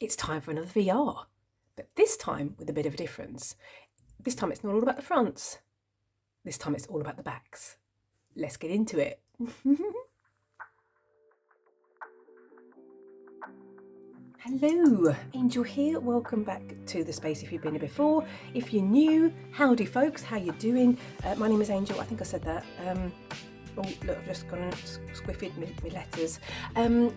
it's time for another VR, but this time with a bit of a difference. This time it's not all about the fronts, this time it's all about the backs. Let's get into it. Hello, Angel here. Welcome back to the space if you've been here before. If you're new, howdy folks, how you doing? My name is Angel, I think I said that. Oh look, I've just gone and squiffed my letters.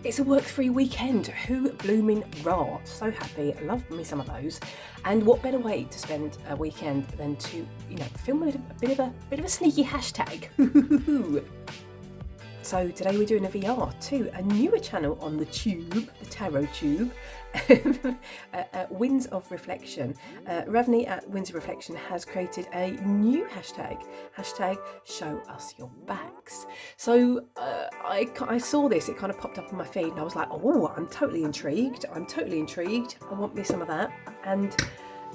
It's a work-free weekend. Who blooming rah. So happy, love me some of those. And what better way to spend a weekend than to, film a bit of a sneaky hashtag. So today we're doing a VR to a newer channel on the tube, the Tarot tube, Winds of Reflection. Ravneet at Winds of Reflection has created a new hashtag show us your backs. So I saw this, it kind of popped up on my feed and I was like, oh, I'm totally intrigued. I want me some of that. And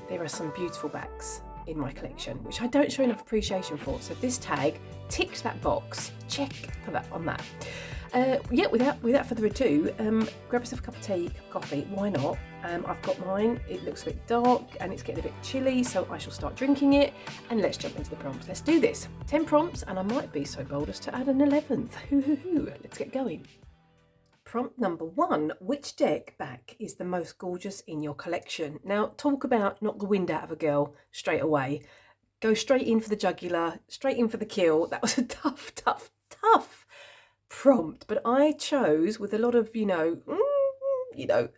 there are some beautiful backs in my collection, which I don't show enough appreciation for. So this tag ticks that box. Check for that on that. Without further ado, grab yourself a cup of tea, coffee. Why not? I've got mine. It looks a bit dark and it's getting a bit chilly, so I shall start drinking it. And let's jump into the prompts. Let's do this. 10 prompts, and I might be so bold as to add an 11th. Let's get going. Prompt number 1, which deck back is the most gorgeous in your collection? Now, talk about knock the wind out of a girl straight away. Go straight in for the jugular, straight in for the kill. That was a tough prompt, but I chose, with a lot of, a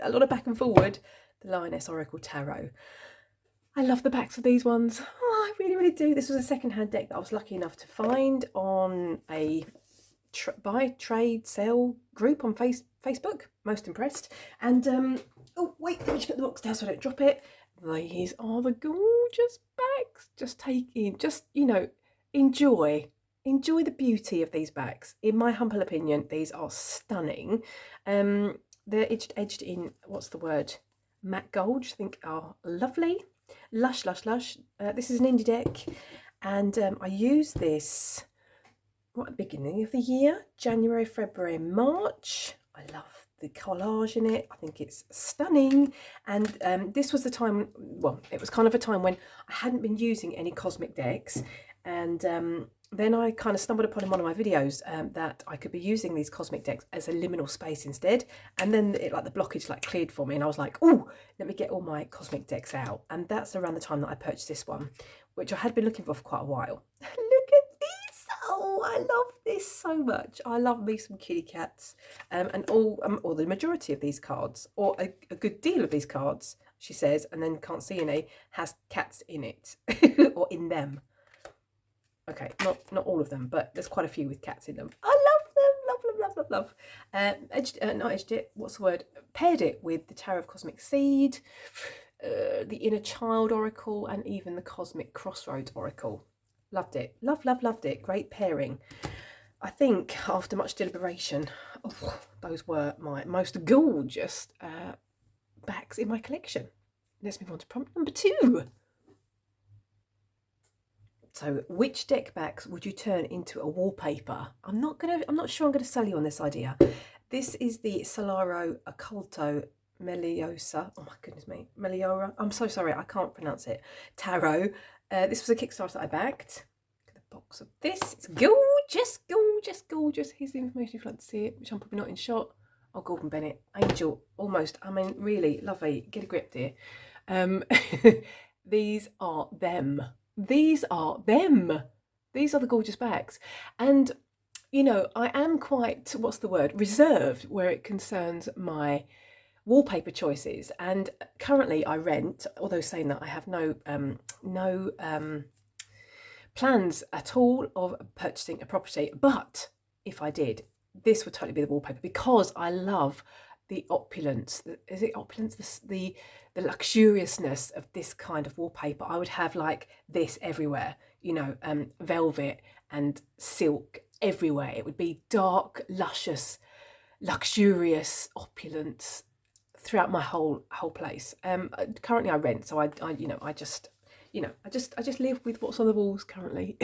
lot of back and forward, the Lioness Oracle Tarot. I love the backs of these ones. Oh, I really, really do. This was a second-hand deck that I was lucky enough to find on a buy, trade, sell group on Facebook. Most impressed. And oh wait, let me just put the box down so I don't drop it. These are the gorgeous backs. Just take in, enjoy the beauty of these backs. In my humble opinion, these are stunning. They're edged in, what's the word, matte gold, which I think are lovely. Lush. This is an indie deck, and I use this at the beginning of the year, January, February, March. I love the collage in it. I think it's stunning. And this was the time, it was kind of a time when I hadn't been using any cosmic decks. And then I kind of stumbled upon in one of my videos that I could be using these cosmic decks as a liminal space instead. And then the blockage cleared for me. And I was like, oh, let me get all my cosmic decks out. And that's around the time that I purchased this one, which I had been looking for quite a while. Look at these. Oh, I love this so much. I love me some kitty cats. And or the majority of these cards, or a good deal of these cards, she says, and then can't see any, has cats in it or in them. Okay, not all of them, but there's quite a few with cats in them. I love them, love. Not edged it, what's the word? Paired it with the Tarot of Cosmic Seed, the Inner Child Oracle, and even the Cosmic Crossroads Oracle. Loved it, loved it. Great pairing. I think after much deliberation, those were my most gorgeous backs in my collection. Let's move on to prompt number 2. So, which deck backs would you turn into a wallpaper? I'm not sure I'm gonna sell you on this idea. This is the Solaro Aulto Meliosa. Oh my goodness me, Meliosa. I'm so sorry, I can't pronounce it. Tarot. This was a Kickstarter that I backed. Look at the box of this. It's gorgeous. Here's the information if you'd like to see it, which I'm probably not in shot. Oh, Gordon Bennett, Angel, almost. I mean, really lovely. Get a grip, dear. These are them. These are the gorgeous backs. And, I am quite, what's the word, reserved where it concerns my wallpaper choices. And currently I rent, although saying that I have no plans at all of purchasing a property. But if I did, this would totally be the wallpaper, because I love the opulence. Is it opulence? The luxuriousness of this kind of wallpaper. I would have this everywhere, velvet and silk everywhere. It would be dark, luscious, luxurious opulence throughout my whole place. Currently I rent, so I just live with what's on the walls currently.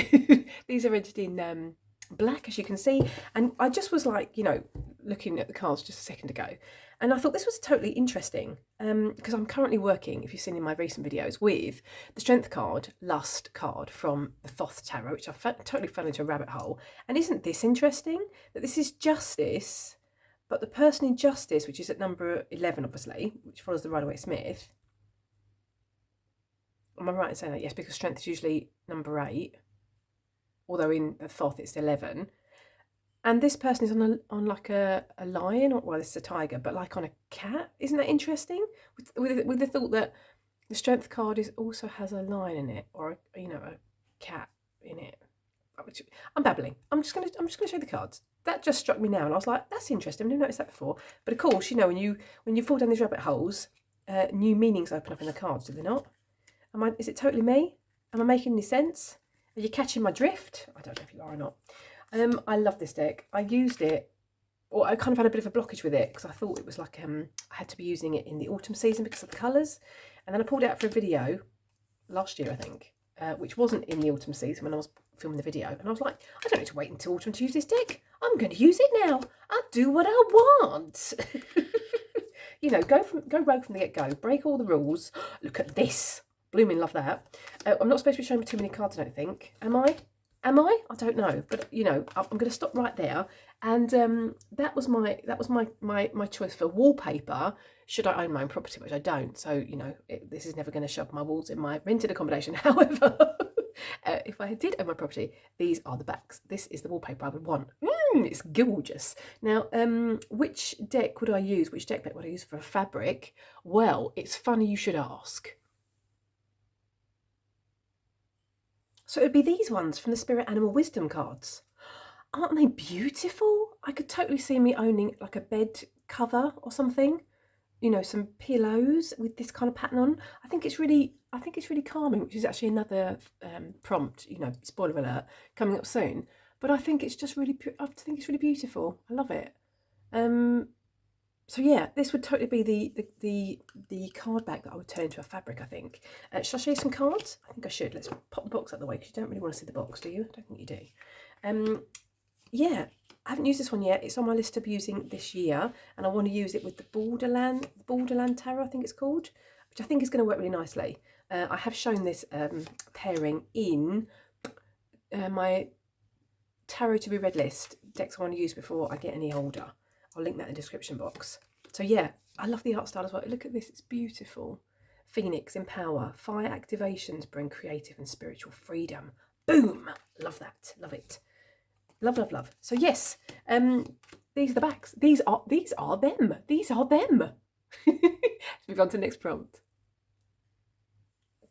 These are edged in black, as you can see. And I just was like, you know, looking at the cards just a second ago, and I thought this was totally interesting because I'm currently working, if you've seen in my recent videos, with the Strength card, Lust card from the Thoth Tarot, which I totally fell into a rabbit hole. And isn't this interesting? That this is Justice, but the person in Justice, which is at number 11, obviously, which follows the Rider-Waite-Smith. Am I right in saying that? Yes, because Strength is usually number 8, although in the Thoth it's 11. And this person is on like a lion, or well, this is a tiger, but like on a cat. Isn't that interesting? With the thought that the Strength card also has a lion in it, or you know, a cat in it. I'm babbling. I'm just gonna show you the cards. That just struck me now, and I was like, that's interesting. I've never noticed that before. But of course, you know, when you fall down these rabbit holes, new meanings open up in the cards, do they not? Is it totally me? Am I making any sense? Are you catching my drift? I don't know if you are or not. I love this deck. I used it, or I kind of had a bit of a blockage with it because I thought it was like I had to be using it in the autumn season because of the colours. And then I pulled it out for a video last year, I think, which wasn't in the autumn season when I was filming the video. And I was like, I don't need to wait until autumn to use this deck. I'm going to use it now. I'll do what I want. You know, go rogue from the get-go. Break all the rules. Look at this. Blooming love that. I'm not supposed to be showing too many cards, I don't think. Am I? I don't know, but you know, I'm going to stop right there. And that was my choice for wallpaper. Should I own my own property, which I don't, so you know, this is never going to show up on my walls in my rented accommodation. However, if I did own my property, these are the backs. This is the wallpaper I would want. It's gorgeous. Now, which deck would I use? Which deck would I use for a fabric? Well, it's funny you should ask. So it would be these ones from the Spirit Animal Wisdom cards. Aren't they beautiful? I could totally see me owning like a bed cover or something. You know, some pillows with this kind of pattern on. I think it's really calming, which is actually another prompt, you know, spoiler alert, coming up soon. But I think it's just really, beautiful. I love it. So yeah, this would totally be the card back that I would turn into a fabric, I think. Shall I show you some cards? I think I should. Let's pop the box out of the way because you don't really want to see the box, do you? I don't think you do. Yeah, I haven't used this one yet. It's on my list to be using this year, and I want to use it with the Borderland Tarot, I think it's called, which I think is going to work really nicely. I have shown this pairing in my Tarot to be read list, decks I want to use before I get any older. I'll link that in the description box. So yeah, I love the art style as well. Look at this, it's beautiful. Phoenix, empower. Fire activations bring creative and spiritual freedom. Boom! Love that, love it. Love, love, love. So yes, these are the backs. These are them. These are them. Let's move on to the next prompt.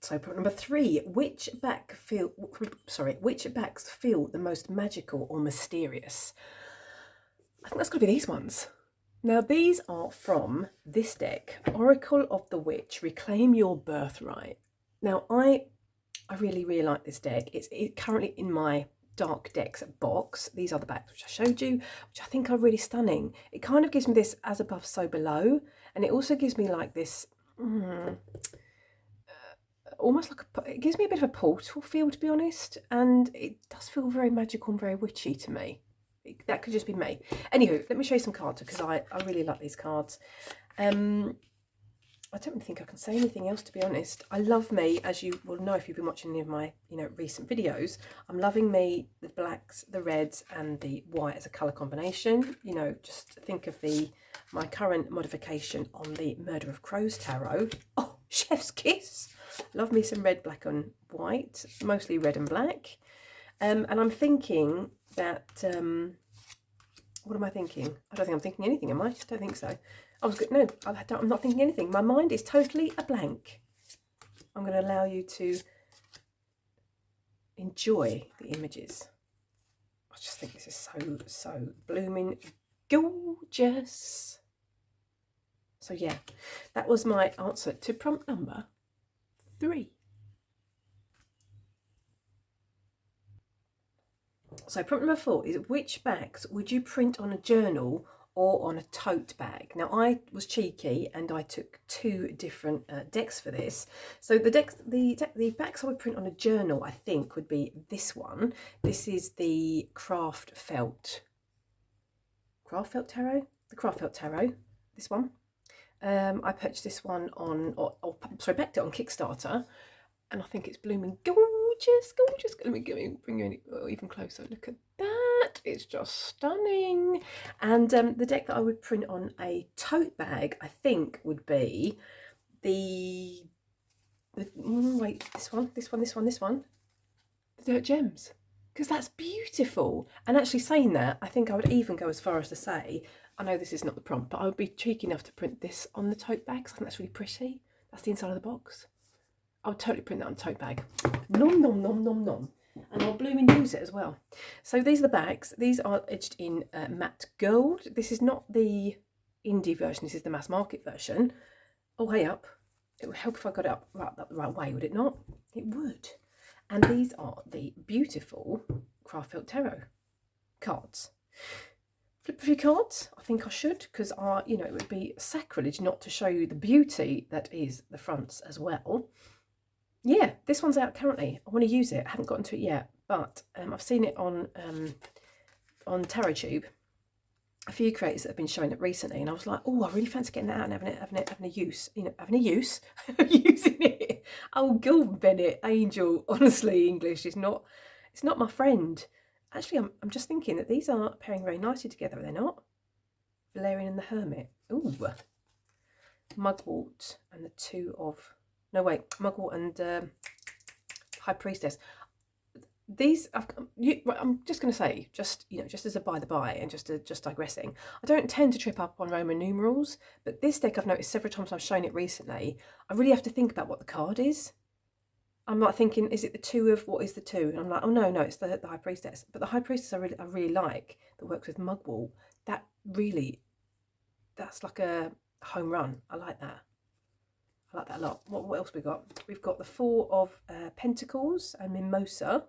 So prompt number 3, which backs feel the most magical or mysterious? I think that's got to be these ones. Now, these are from this deck, Oracle of the Witch, Reclaim Your Birthright. Now, I really, really like this deck. It's currently in my Dark Decks box. These are the backs which I showed you, which I think are really stunning. It kind of gives me this as above, so below. And it also gives me like this, almost like, it gives me a bit of a portal feel, to be honest. And it does feel very magical and very witchy to me. That could just be me. Anywho, let me show you some cards because I really like these cards. I don't really think I can say anything else, to be honest. I love me, as you will know if you've been watching any of my recent videos. I'm loving me, the blacks, the reds, and the white as a colour combination. You know, just think of my current modification on the Murder of Crows tarot. Oh, chef's kiss! Love me some red, black, and white, mostly red and black. And I'm thinking that, what am I thinking? I don't think I'm thinking anything, am I? I don't think so. No, I'm not thinking anything. My mind is totally a blank. I'm going to allow you to enjoy the images. I just think this is so blooming gorgeous. So yeah, that was my answer to prompt number 3. So prompt number 4 is, which backs would you print on a journal or on a tote bag. Now I was cheeky and I took 2 different decks for this. So the backs I would print on a journal, I think, would be this one. This is the Craft Felt Tarot? The Craft Felt Tarot, this one. I purchased this one on, backed it on Kickstarter, and I think it's blooming gorgeous. Let me bring you in even closer. Look at that, it's just stunning. And the deck that I would print on a tote bag, I think, would be the this one, the Dirt Gems, because that's beautiful. And actually saying that, I think I would even go as far as to say, I know this is not the prompt, but I would be cheeky enough to print this on the tote bag, because I think that's really pretty. That's the inside of the box. I would totally print that on a tote bag. Nom nom nom nom nom. And I'll blooming use it as well. So these are the bags. These are edged in matte gold. This is not the indie version. This is the mass market version. Oh, hey up. It would help if I got it up the right way, would it not? It would. And these are the beautiful Craft Felt Tarot cards. Flip a few cards. I think I should, because it would be sacrilege not to show you the beauty that is the fronts as well. Yeah, this one's out currently. I want to use it. I haven't gotten to it yet, but I've seen it on TarotTube. A few creators that have been showing it recently, and I was like, oh, I really fancy getting that out and having a use, using it. Oh, Gilbert Bennett, Angel. Honestly, English is not. It's not my friend. Actually, I'm just thinking that these are pairing very nicely together. Are they not? Valerian and the Hermit. Ooh, Mugwort and the 2 of. No, wait, Mugwort and High Priestess. These, I'm just going to say, just as a by the by, and just digressing, I don't tend to trip up on Roman numerals, but this deck I've noticed several times I've shown it recently. I really have to think about what the card is. I'm not thinking, is it the 2 of, what is the 2? And I'm like, oh no, it's the High Priestess. But the High Priestess I really like, that works with Mugwort. That's like a home run. I like that. I like that a lot. What else we got? We've got the 4 of Pentacles and Mimosa.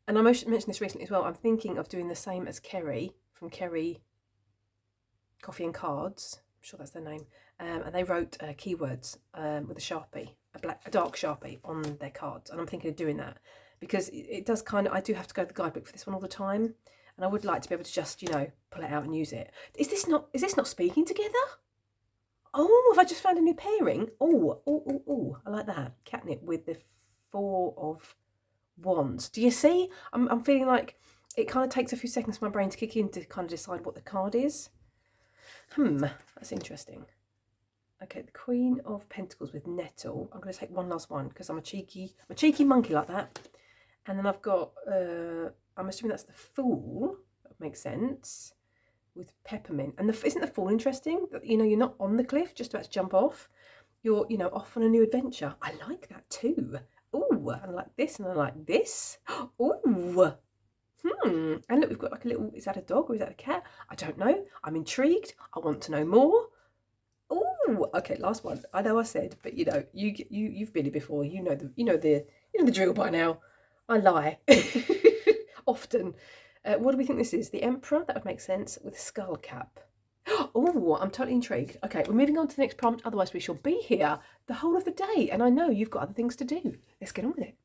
And I mentioned this recently as well. I'm thinking of doing the same as Carrie from Carrie Coffee and Cards. I'm sure that's their name. And they wrote keywords with a Sharpie, a dark Sharpie on their cards. And I'm thinking of doing that because it does I do have to go to the guidebook for this one all the time. And I would like to be able to just, pull it out and use it. Is this not speaking together? Oh, have I just found a new pairing? Oh, I like that. Catnip with the 4 of Wands. Do you see? I'm feeling like it kind of takes a few seconds for my brain to kick in to kind of decide what the card is. That's interesting. Okay, the Queen of Pentacles with Nettle. I'm going to take one last one because I'm a cheeky monkey like that. And then I've got, I'm assuming that's the Fool. That makes sense. With Peppermint. And isn't the Fool interesting? That, you're not on the cliff, just about to jump off. You're, off on a new adventure. I like that too. Ooh, I like this and I like this. Ooh. And look, we've got like a little, is that a dog or is that a cat? I don't know. I'm intrigued. I want to know more. Ooh, okay, last one. I know I said, but you've been here before. You know the drill by now. I lie. Often. What do we think this is? The Emperor? That would make sense, with skull cap. Oh, I'm totally intrigued. Okay, we're moving on to the next prompt. Otherwise, we shall be here the whole of the day. And I know you've got other things to do. Let's get on with it.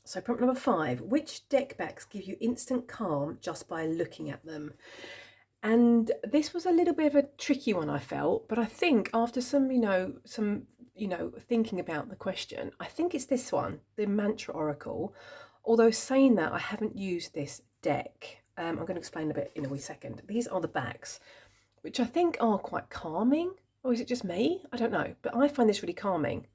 So prompt number 5. Which deck backs give you instant calm just by looking at them? And this was a little bit of a tricky one, I felt. But I think after some thinking about the question, I think it's this one, the Mantra Oracle. Although saying that, I haven't used this deck. I'm going to explain a bit in a wee second. These are the backs, which I think are quite calming. Or is it just me? I don't know. But I find this really calming.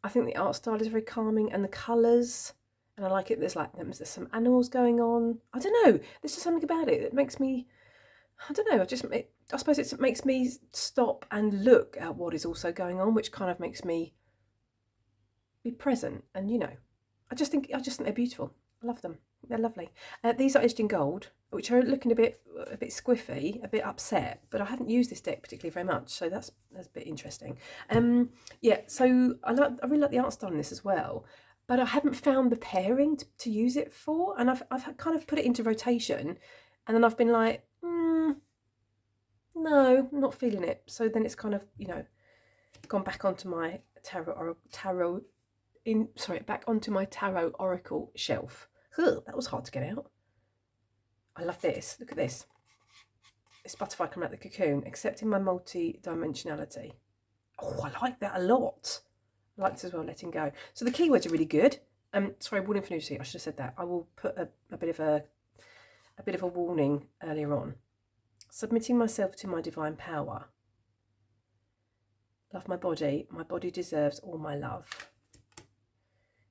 I think the art style is very calming and the colours. And I like it. There's some animals going on. I don't know. There's just something about it that makes me... I don't know. I suppose it makes me stop and look at what is also going on, which kind of makes me be present. And, I just think they're beautiful. I love them. They're lovely. These are edged in gold, which are looking a bit squiffy, a bit upset. But I haven't used this deck particularly very much, so that's a bit interesting. Yeah. So I really like the art style in this as well. but I haven't found the pairing to use it for, and I've kind of put it into rotation, and then I've been like, no, I'm not feeling it. So then it's kind of, you know, gone back onto my back onto my tarot oracle shelf. Ugh, that was hard to get out. I love this. Look at this. This butterfly coming out the cocoon, accepting my multi-dimensionality. Oh, I like that a lot. I like this as well, letting go. So the keywords are really good. Sorry, warning for nudity. I should have said that. I will put a bit of a warning earlier on. Submitting myself to my divine power. Love my body. My body deserves all my love.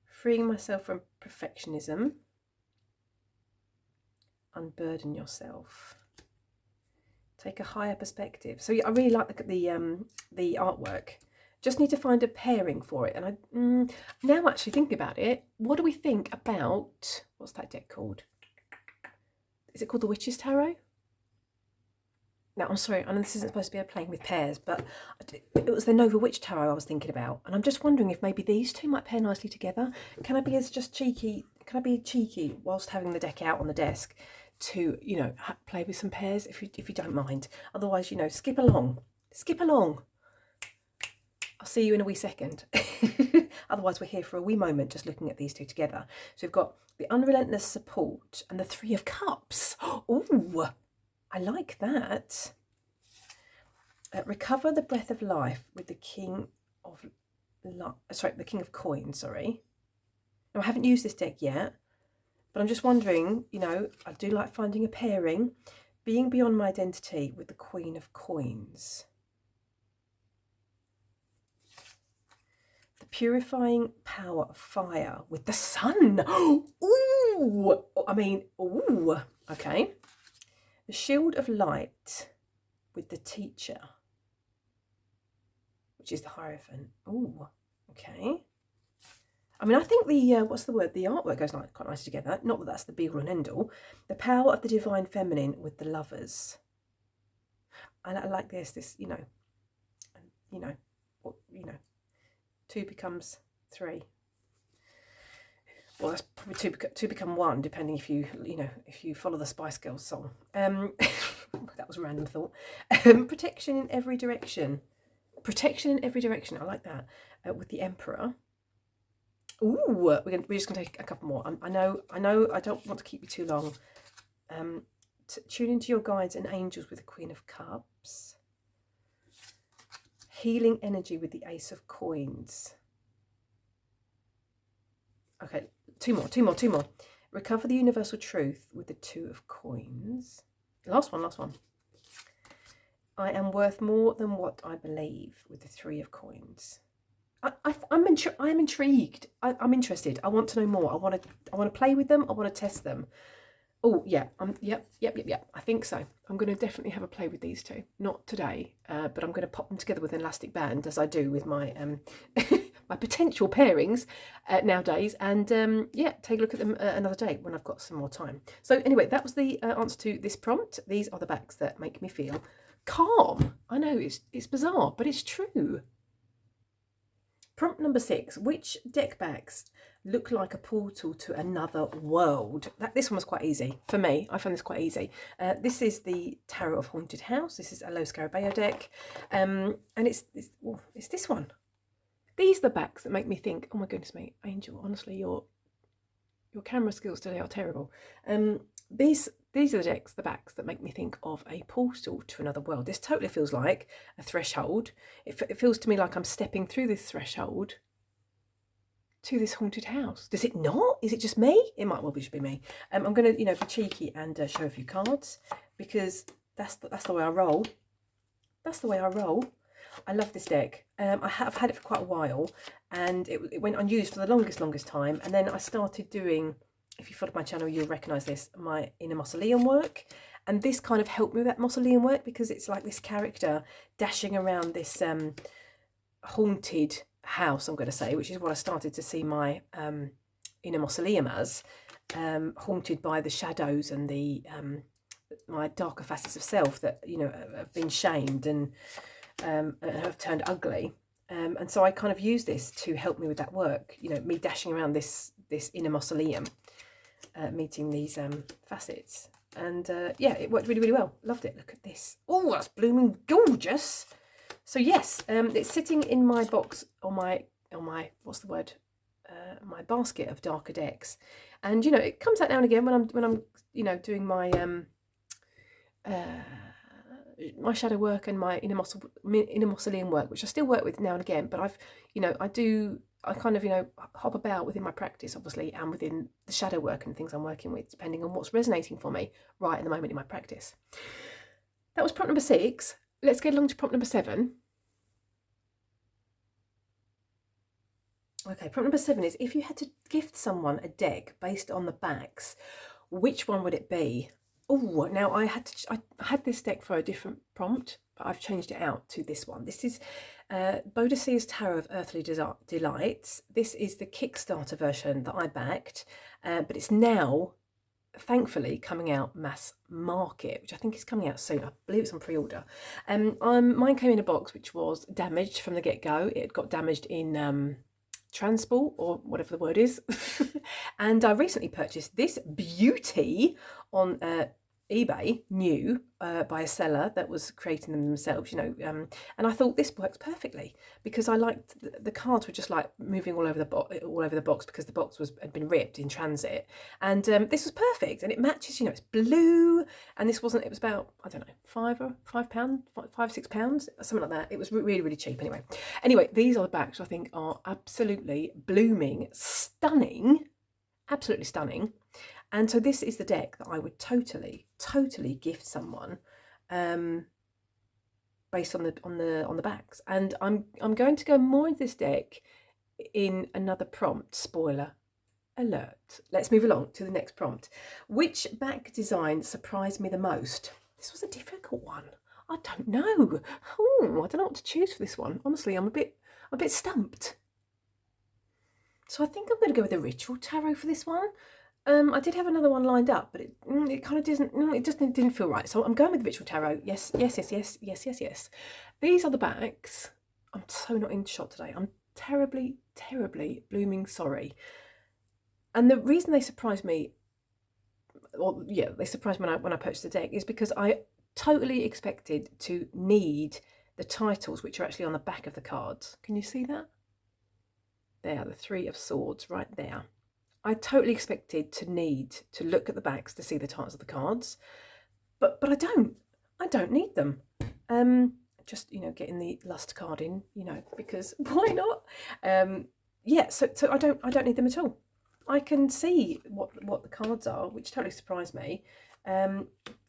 Freeing myself from perfectionism. Unburden yourself. Take a higher perspective. So I really like the artwork. Just need to find a pairing for it. And I now actually think about it. What do we think about, what's that deck called? Is it called the Witch's Tarot? Now, I'm sorry, I know this isn't supposed to be a playing with pairs, but it was the Nova Witch Tarot I was thinking about. And I'm just wondering if maybe these two might pair nicely together. Can I be cheeky whilst having the deck out on the desk to, you know, play with some pairs if you don't mind. Otherwise, you know, skip along. I'll see you in a wee second. Otherwise, we're here for a wee moment just looking at these two together. So we've got the unrelentless support and the Three of Cups. Ooh, I like that. Recover the breath of life with the King of Coins. Sorry. Now, I haven't used this deck yet, but I'm just wondering. You know, I do like finding a pairing. Being beyond my identity with the Queen of Coins. The purifying power of fire with the Sun. Ooh, ooh. Okay. The shield of light with the Teacher, which is the Hierophant. Ooh, okay. I mean, I think the, what's the word? The artwork goes quite nicely together. Not that that's the be all and end all. The power of the divine feminine with the Lovers. I like this, you know, 2 becomes 3. Well, that's probably two become 1, depending if you follow the Spice Girls song. That was a random thought. Protection in every direction. I like that. With the Emperor. Ooh, we're just going to take a couple more. I know. I don't want to keep you too long. Tune into your guides and angels with the Queen of Cups. Healing energy with the Ace of Coins. Okay, two more. Recover the universal truth with the Two of Coins. Last one. I am worth more than what I believe with the Three of Coins. I'm intrigued. I'm interested. I want to know more. I want to play with them. I want to test them. Oh yeah. Yep. I think so. I'm going to definitely have a play with these two. Not today, but I'm going to pop them together with an elastic band, as I do with my my potential pairings nowadays. And take a look at them another day when I've got some more time. So anyway, that was the answer to this prompt. These are the backs that make me feel calm. I know it's bizarre, but it's true. Prompt number 6. Which deck backs look like a portal to another world? This one was quite easy for me. I found this quite easy. This is the Tarot of Haunted House. This is a Los Scarabeo deck, and it's this one. These are the backs that make me think, oh my goodness me, Angel, honestly, your camera skills today are terrible. These are the backs that make me think of a portal to another world. This totally feels like a threshold. It feels to me like I'm stepping through this threshold to this haunted house. Does it not? Is it just me? It might well just be me. I'm going to, be cheeky and show a few cards, because that's the way I roll. That's the way I roll. I love this deck. I have had it for quite a while, and it went unused for the longest time. And then I started doing, if you followed my channel, you'll recognise this, my inner mausoleum work. And this kind of helped me with that mausoleum work, because it's like this character dashing around this haunted house, I'm going to say, which is what I started to see my inner mausoleum as, haunted by the shadows and the my darker facets of self that have been shamed and have turned ugly. And so I kind of use this to help me with that work, you know, me dashing around this inner mausoleum, meeting these facets. And yeah, it worked really, really well. Loved it. Look at this. Oh, that's blooming gorgeous. So yes, it's sitting in my box on my what's the word? My basket of darker decks, and you know, it comes out now and again when I'm you know, doing my my shadow work and my inner mausoleum work, which I still work with now and again. But I've, you know, I kind of, you know, hop about within my practice, obviously, and within the shadow work and things I'm working with, depending on what's resonating for me right in the moment in my practice. That was prompt number 6. Let's get along to prompt number 7. Okay, prompt number 7 is, if you had to gift someone a deck based on the backs, which one would it be? Oh, now I had this deck for a different prompt, but I've changed it out to this one. This is Boadicea's Tarot of Earthly Delights. This is the Kickstarter version that I backed, but it's now, thankfully, coming out mass market, which I think is coming out soon. I believe it's on pre-order. Mine came in a box which was damaged from the get-go. It got damaged in transport, or whatever the word is. And I recently purchased this beauty on eBay, new, by a seller that was creating them themselves, you know, and I thought this works perfectly because I liked the cards were just like moving all over the box because the box had been ripped in transit, and this was perfect, and it matches, you know, it's blue, and this wasn't, it was about, I don't know, £5, something like that. It was really, really cheap anyway. These are the backs, I think are absolutely blooming stunning, absolutely stunning. And so this is the deck that I would totally gift someone, based on the backs. And I'm going to go more into this deck in another prompt. Spoiler alert. Let's move along to the next prompt. Which back design surprised me the most? This was a difficult one. I don't know. I don't know what to choose for this one. Honestly, I'm a bit stumped. So I think I'm going to go with the Ritual Tarot for this one. I did have another one lined up, but it kind of didn't feel right. So I'm going with Ritual Tarot. Yes. These are the backs. I'm so not in shot today. I'm terribly blooming sorry. And the reason they surprised me, they surprised me when I purchased the deck, is because I totally expected to need the titles, which are actually on the back of the cards. Can you see that? There, the 3 of Swords right there. I totally expected to need to look at the backs to see the titles of the cards, but I don't need them. Just, you know, getting the Lust card in, you know, because why not? So I don't need them at all. I can see what the cards are, which totally surprised me,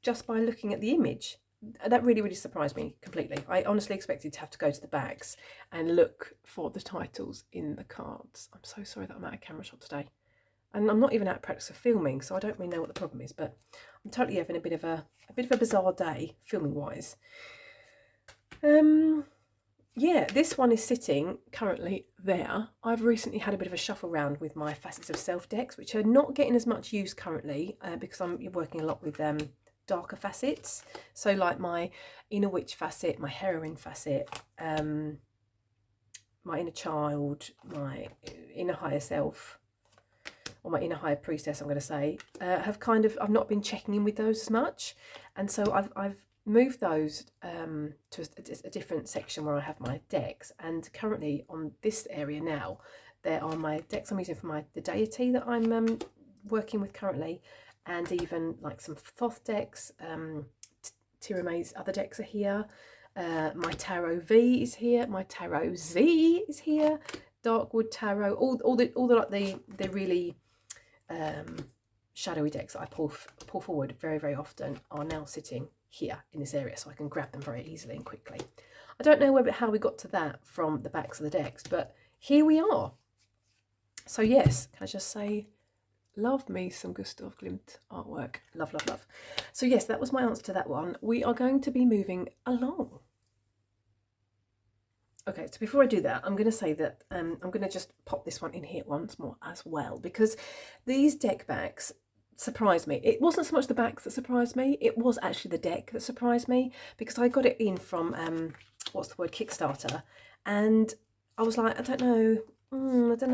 just by looking at the image. That really surprised me completely. I honestly expected to have to go to the backs and look for the titles in the cards. I'm so sorry that I'm out of camera shot today. And I'm not even out of practice of filming, so I don't really know what the problem is, but I'm totally having a bit of a bizarre day filming wise. Yeah, this one is sitting currently there. I've recently had a bit of a shuffle round with my Facets of Self decks, which are not getting as much use currently, because I'm working a lot with darker facets. So like my Inner Witch facet, my Heroine facet, my Inner Child, my Inner Higher Self, or my Inner Higher Priestess, I'm going to say, I've not been checking in with those as much, and so I've moved those to a different section where I have my decks. And currently on this area now, there are my decks I'm using for the deity that I'm working with currently, and even like some Thoth decks. Tiramay's other decks are here. My Tarot V is here. My Tarot Z is here. Darkwood Tarot. All the really shadowy decks that I pull forward very often are now sitting here in this area, so I can grab them very easily and quickly. I don't know how we got to that from the backs of the decks, but here we are. So yes, can I just say, love me some Gustav Klimt artwork. Love. So yes, that was my answer to that one. We are going to be moving along. Okay, so before I do that, I'm going to say that I'm going to just pop this one in here once more as well, because these deck backs surprised me. It wasn't so much the backs that surprised me, it was actually the deck that surprised me, because I got it in from, Kickstarter, and I was like, I don't know, I don't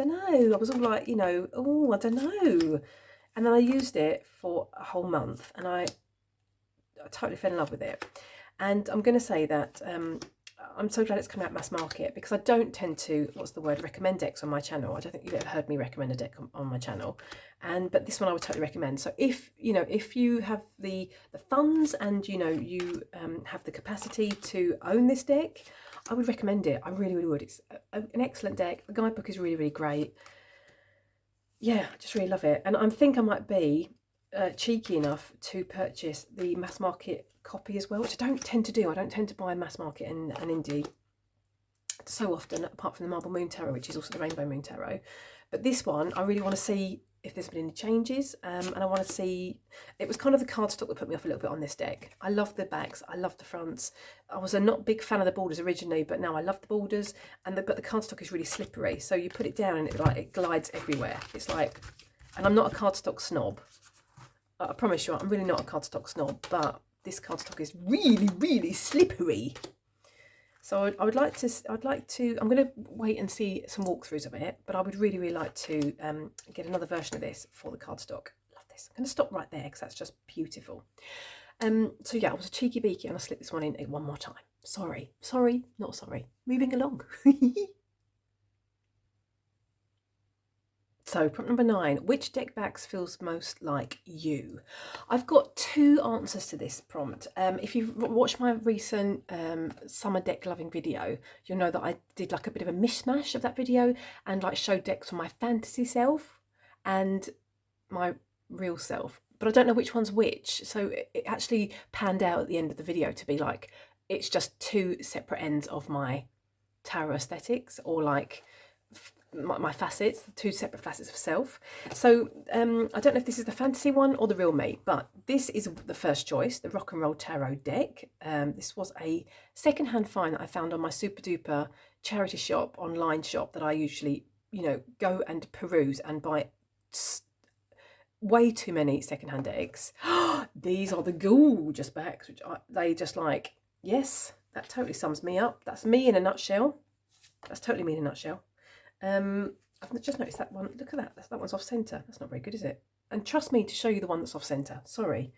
know. I was all like, you know, oh, I don't know. And then I used it for a whole month, and I totally fell in love with it. And I'm going to say that I'm so glad it's come out mass market, because I don't tend to, what's the word, recommend decks on my channel. I don't think you've ever heard me recommend a deck on my channel. But this one I would totally recommend. So if you have the funds, and you have the capacity to own this deck, I would recommend it. I really, really would. It's an excellent deck. The guidebook is really, really great. Yeah, I just really love it. And I think I might be cheeky enough to purchase the mass market copy as well, which I don't tend to do. I don't tend to buy mass market and indie so often, apart from the Marble Moon Tarot, which is also the Rainbow Moon Tarot. But this one, I really want to see if there's been any changes, and I want to see. It was kind of the cardstock that put me off a little bit on this deck. I love the backs, I love the fronts. I was a not big fan of the borders originally, but now I love the borders. But the cardstock is really slippery, so you put it down and it glides everywhere. It's like, and I'm not a cardstock snob. I promise you, I'm really not a cardstock snob, but this cardstock is really, really slippery. So I'd like to, I'm going to wait and see some walkthroughs of it, but I would really, really like to get another version of this for the cardstock. Love this. I'm going to stop right there because that's just beautiful. So yeah, I was a cheeky beaky and I slipped this one in one more time. Sorry, not sorry. Moving along. So prompt number 9, which deck backs feels most like you? I've got 2 answers to this prompt. If you've watched my recent summer deck loving video, you'll know that I did like a bit of a mishmash of that video and like showed decks for my fantasy self and my real self. But I don't know which one's which. So it actually panned out at the end of the video to be like, it's just 2 separate ends of my tarot aesthetics, or like my facets, 2 separate facets of self. So I don't know if this is the fantasy one or the real me, but this is the first choice, the Rock and Roll Tarot deck. This was a secondhand find that I found on my super duper charity shop, online shop that I usually, go and peruse and buy way too many secondhand decks. These are the gorgeous backs, which they just like, yes, that totally sums me up. That's me in a nutshell. That's totally me in a nutshell. I've just noticed that one. Look at that. That one's off centre. That's not very good, is it? And trust me to show you the one that's off centre. Sorry.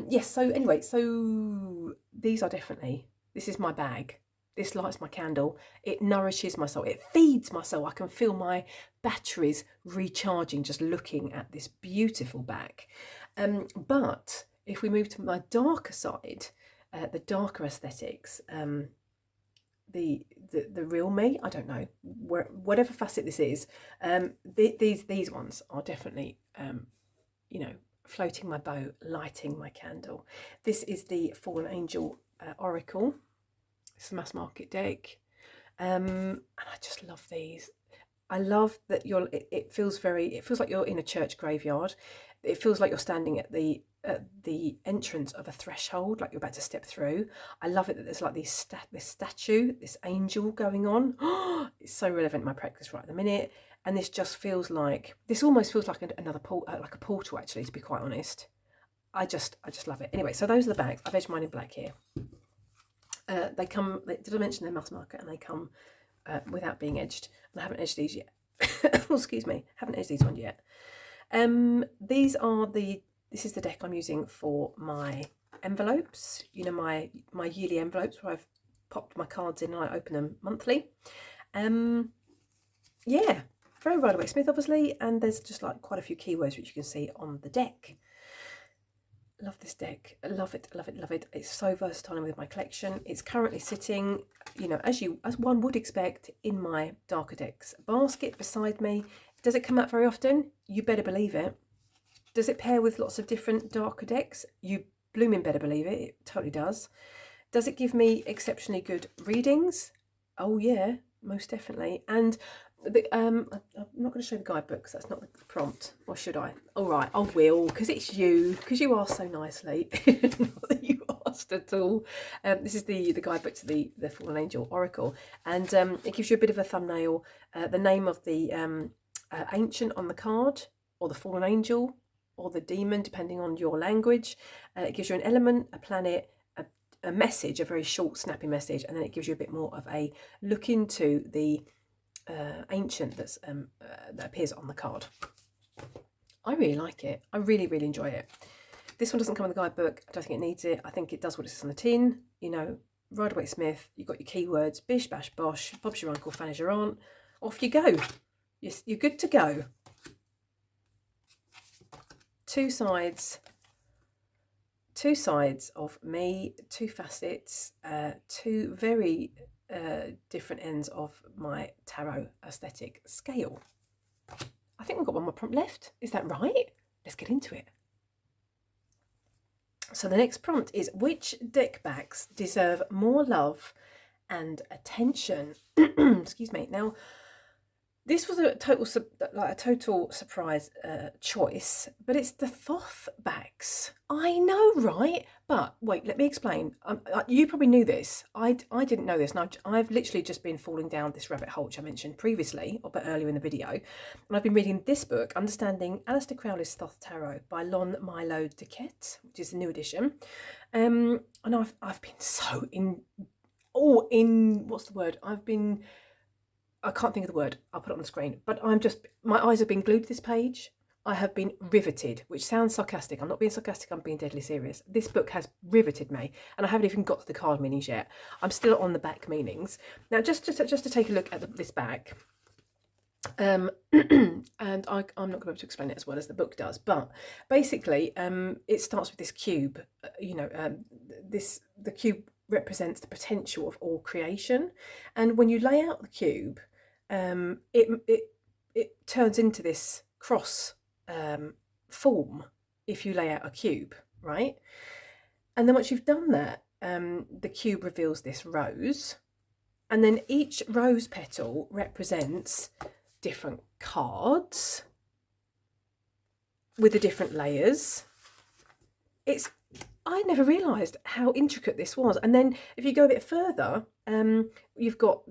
Yes. So anyway, so these are definitely. This is my bag. This lights my candle. It nourishes my soul. It feeds my soul. I can feel my batteries recharging just looking at this beautiful bag. But if we move to my darker side, the darker aesthetics. The real me, I don't know, whatever facet this is, these ones are definitely floating my boat, lighting my candle. This is the Fallen Angel Oracle. It's a mass market deck, and I just love these. I love that it feels like you're in a church graveyard. It feels like you're standing at the entrance of a threshold, like you're about to step through. I love it that there's like this statue, this angel going on. It's so relevant in my practice right at the minute, and this almost feels like another like a portal, actually, to be quite honest. I just love it. Anyway, so those are the bags. I've edged mine in black here. Did I mention they're mass market, and they come without being edged, and I haven't edged these yet. Oh, excuse me, haven't edged these ones yet. This is the deck I'm using for my envelopes, my yearly envelopes where I've popped my cards in and I open them monthly. Yeah, very Rider-Waite Smith, obviously, and there's just like quite a few keywords which you can see on the deck. Love this deck. Love it, love it, love it. It's so versatile with my collection. It's currently sitting, as one would expect, in my darker decks basket beside me. Does it come out very often? You better believe it. Does it pair with lots of different darker decks? You blooming better believe it. It totally does. Does it give me exceptionally good readings? Oh yeah, most definitely. And I'm not going to show the guidebook because that's not the prompt, or should I? All right, I will, because it's you, because you asked so nicely. Not that you asked at all. This is the guidebook to the Fallen Angel Oracle, and it gives you a bit of a thumbnail, the name of the ancient on the card, or the fallen angel, or the demon, depending on your language. It gives you an element, a planet, a message, a very short, snappy message, and then it gives you a bit more of a look into the ancient that appears on the card. I really like it. I really, really enjoy it. This one doesn't come in the guidebook. I don't think it needs it. I think it does what it says on the tin. You know, Rider-Waite Smith, you've got your keywords, bish, bash, bosh, Bob's your uncle, Fanny's your aunt. Off you go. You're good to go. Two sides of me, two facets, two very different ends of my tarot aesthetic scale. I think we've got one more prompt left. Is that right? Let's get into it. So the next prompt is, which deck backs deserve more love and attention? Excuse me. Now, this was a total surprise choice, but it's the Thoth backs. I know, right? But wait, let me explain. You probably knew this. I didn't know this, and I've literally just been falling down this rabbit hole, which I mentioned previously, or a bit earlier in the video. And I've been reading this book, Understanding Aleister Crowley's Thoth Tarot by Lon Milo Duquette, which is the new edition. And I've been so what's the word? I can't think of the word. I'll put it on the screen. But my eyes have been glued to this page. I have been riveted, which sounds sarcastic. I'm not being sarcastic. I'm being deadly serious. This book has riveted me, and I haven't even got to the card meanings yet. I'm still on the back meanings. Now, just to take a look at this back, and I'm not going to be able to explain it as well as the book does, but basically, it starts with this cube. The cube represents the potential of all creation, and when you lay out the cube, it turns into this cross form if you lay out a cube, right? And then once you've done that, the cube reveals this rose, and then each rose petal represents different cards with the different layers. I never realised how intricate this was. And then if you go a bit further, you've got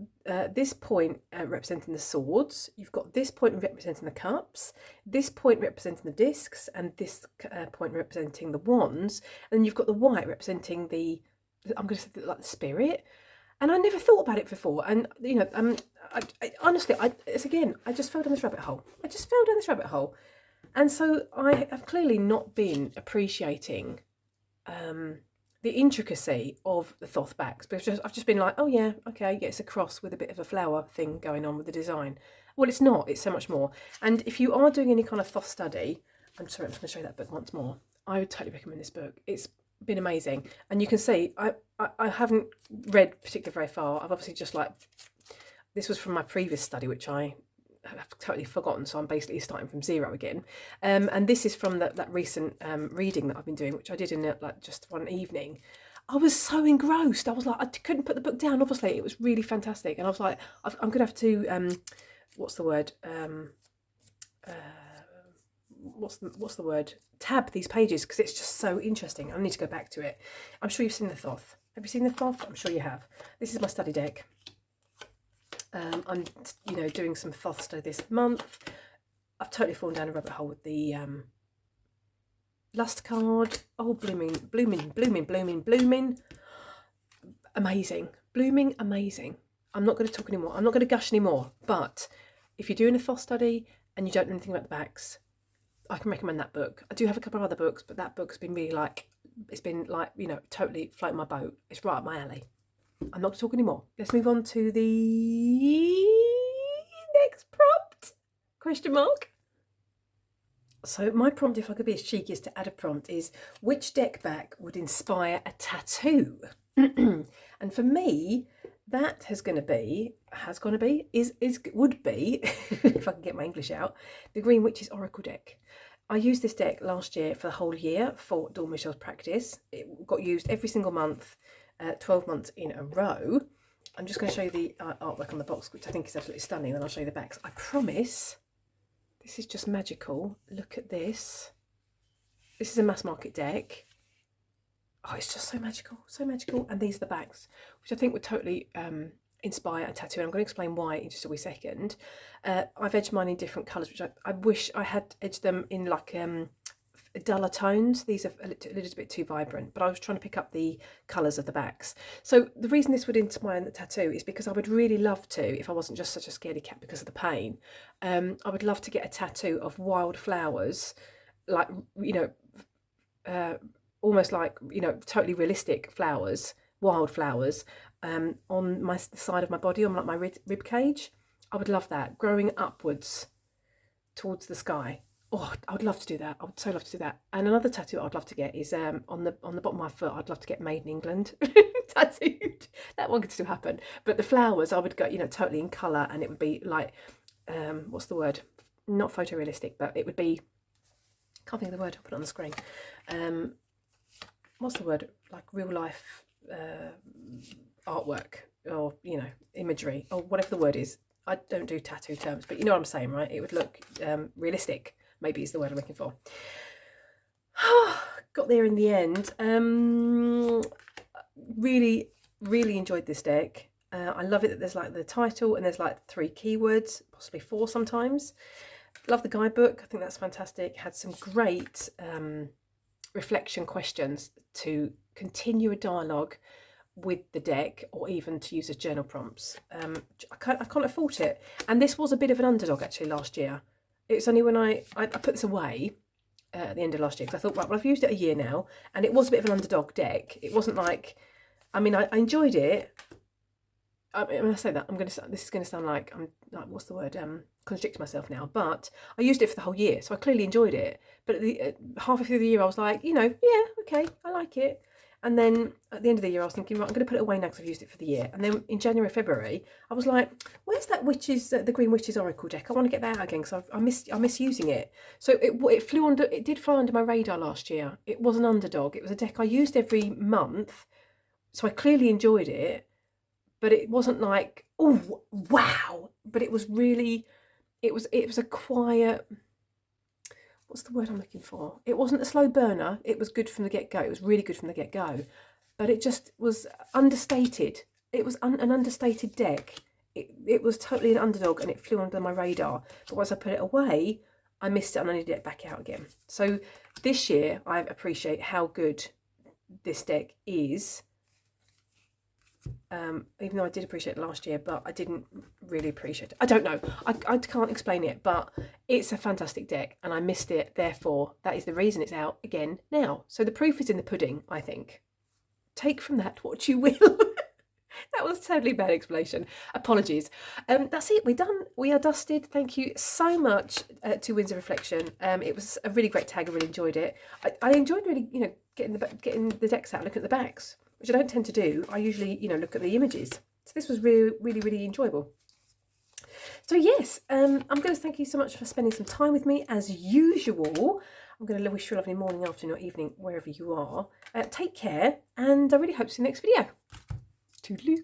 this point representing the swords, you've got this point representing the cups, this point representing the discs, and this point representing the wands, and then you've got the white representing the like the spirit. And I never thought about it before. And I honestly, I just fell down this rabbit hole. And so I have clearly not been appreciating the intricacy of the Thoth backs, because I've just been like, oh yeah, okay, yeah, it's a cross with a bit of a flower thing going on with the design. Well, it's not. It's so much more. And if you are doing any kind of Thoth study, I'm just going to show you that book once more. I would totally recommend this book. It's been amazing, and you can see I haven't read particularly very far. I've obviously just this was from my previous study, which I have totally forgotten, so I'm basically starting from zero again. And this is from that recent reading that I've been doing, which I did in just one evening. I was so engrossed. I was like, I couldn't put the book down. Obviously, it was really fantastic, and I was like, I'm gonna have to what's the word? What's the word? Tab these pages, because it's just so interesting. I need to go back to it. I'm sure you've seen the Thoth. Have you seen the Thoth? I'm sure you have. This is my study deck. I'm doing some Thoth study this month. I've totally fallen down a rabbit hole with the lust card. Oh, blooming. Amazing. Blooming amazing. I'm not going to talk anymore. I'm not going to gush anymore. But if you're doing a Thoth study and you don't know anything about the backs, I can recommend that book. I do have a couple of other books, but that book's been really totally floating my boat. It's right up my alley. I'm not going to talk anymore. Let's move on to the next prompt? Question mark. So my prompt, if I could be as cheeky as to add a prompt, is which deck back would inspire a tattoo? And for me, that would be, if I can get my English out, the Green Witch's Oracle deck. I used this deck last year for the whole year for Dawn Michelle's practice. It got used every single month, 12 months in a row. I'm just going to show you the artwork on the box, which I think is absolutely stunning, then I'll show you the backs. I promise this is just magical. Look at this. This is a mass market deck. Oh, it's just so magical, so magical. And these are the backs, which I think would totally inspire a tattoo. And I'm going to explain why in just a wee second. I've edged mine in different colours, which I wish I had edged them in like duller tones. These are a little bit too vibrant, but I was trying to pick up the colours of the backs. So the reason this would intertwine the tattoo is because I would really love to, if I wasn't just such a scaredy cat because of the pain, I would love to get a tattoo of wild flowers, like, almost like, totally realistic flowers, wild flowers, on the side of my body, on like my rib cage. I would love that, growing upwards towards the sky. Oh, I would love to do that. I would so love to do that. And another tattoo I'd love to get is on the bottom of my foot. I'd love to get "Made in England" tattooed. That one could still happen. But the flowers, I would go, totally in colour, and it would be like, what's the word? Not photorealistic, but it would be. Can't think of the word. I'll put it on the screen. What's the word? Like real life artwork, or imagery, or whatever the word is. I don't do tattoo terms, but you know what I'm saying, right? It would look realistic, maybe is the word I'm looking for. Got there in the end. Really, really enjoyed this deck. I love it that there's like the title and there's like 3 keywords, possibly 4 sometimes. Love the guidebook. I think that's fantastic. Had some great reflection questions to continue a dialogue with the deck, or even to use as journal prompts. I can't fault it. And this was a bit of an underdog actually last year. It's only when I put this away at the end of last year, because I thought, right, well, I've used it a year now, and it was a bit of an underdog deck. It wasn't like, I enjoyed it. When I say that, this is going to sound like I'm like, what's the word? Contradicting myself now. But I used it for the whole year, so I clearly enjoyed it. But at halfway through the year, I was like, yeah, okay, I like it. And then at the end of the year, I was thinking, right, I'm going to put it away now because I've used it for the year. And then in January, February, I was like, where's that the Green Witches Oracle deck? I want to get that out again because I miss using it. So it did fly under my radar last year. It was an underdog. It was a deck I used every month, so I clearly enjoyed it. But it wasn't like, oh wow. But it was really, it was a quiet. What's the word I'm looking for? It wasn't a slow burner. It was good from the get-go. It was really good from the get-go. But it just was understated. It was an understated deck. It was totally an underdog, and it flew under my radar. But once I put it away, I missed it and I needed it back out again. So this year, I appreciate how good this deck is. Even though I did appreciate it last year, but I didn't really appreciate it. I don't know. I can't explain it, but it's a fantastic deck and I missed it. Therefore, that is the reason it's out again now. So the proof is in the pudding, I think. Take from that what you will. That was a totally bad explanation. Apologies. That's it. We're done. We are dusted. Thank you so much to Winds of Reflection. It was a really great tag. I really enjoyed it. I enjoyed really, getting the decks out and looking at the backs, which I don't tend to do. I usually, look at the images. So this was really, really, really enjoyable. So yes, I'm going to thank you so much for spending some time with me as usual. I'm going to wish you a lovely morning, afternoon, or evening, wherever you are. Take care, and I really hope to see you in the next video. Toodaloo.